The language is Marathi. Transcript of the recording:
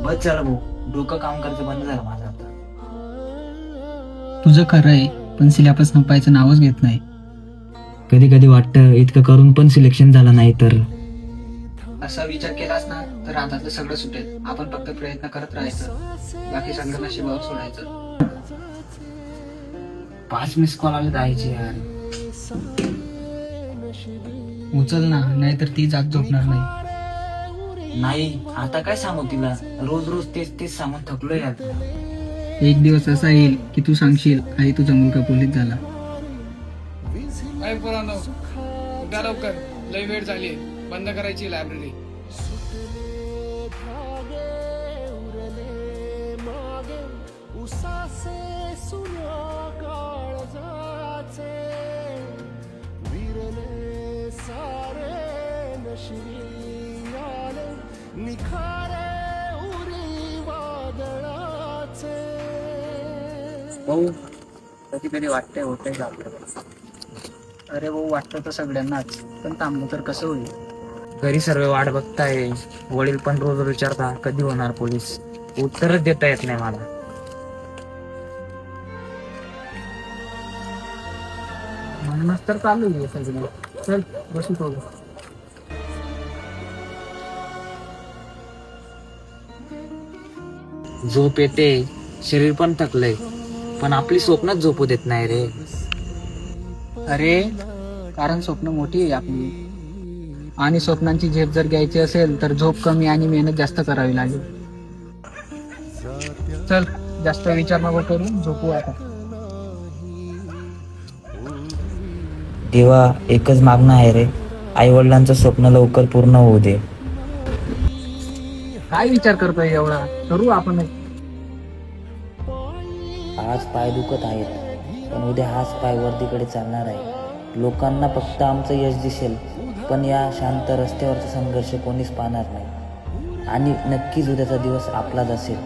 बस झालं भाऊ, डोकं काम करायचं बंद झालं माझं आता. तुझं खरं आहे, पण सिलेबस संपायचं नावच घेत नाही. कधी कधी वाटतं इतकं करून पण सिलेक्शन झालं नाही तर. असा विचार केलास ना तर हातातलं सगळं सुटेल. आपण फक्त प्रयत्न करत राहायचं, बाकी सगळं नशिबावर सोडायचं. 5 मिस कॉल आले जायचे यार. उचल ना, नाहीतर ती जाग झोपणार नाही. नाही, आता काय सांगू तिला, रोज रोज तेच तेच सांगून थकलोय यार. एक दिवस असा येईल की तू सांगशील आई तुझा मुलगा पोलीस झाला. काय पोरांनो, उद्या लवकर, लय वेळ झाली, बंद करायची लायब्ररी. भाऊ, कधी कधी वाटतंय होतंय का आपल्याला. अरे भाऊ, वाटतं तर सगळ्यांनाच, पण थांबलो तर कसं होईल. घरी सर्व वाट बघताय, वडील पण रोज विचारता कधी होणार पोलीस. उत्तरच देता येत नाही मला. म्हणूनच तर चालू आहे सगळं. चल बसू तो. झोप येते, शरीर पण थकलंय, पण आपली स्वप्नच झोपू देत नाही रे. अरे, कारण स्वप्न मोठी आहे आपली, आणि स्वप्नांची झेप जर घ्यायची असेल तर झोप कमी आणि मेहनत जास्त करावी लागेल. चल, जास्त विचार नको करू, झोपू आता. देवा, एकच मागणं आहे रे, आई वडिलांचं स्वप्न लवकर पूर्ण होऊ दे. काय विचार करतोय एवढा, करू आपण. आज पाय दुखत आहेत, पण उद्या हाच पाय वरतीकडे चालणार आहे. लोकांना फक्त आमचं यश दिसेल, पण या शांत रस्त्यावरचा संघर्ष कोणीच पाहणार नाही. आणि नक्कीच उद्याचा दिवस आपलाच असेल.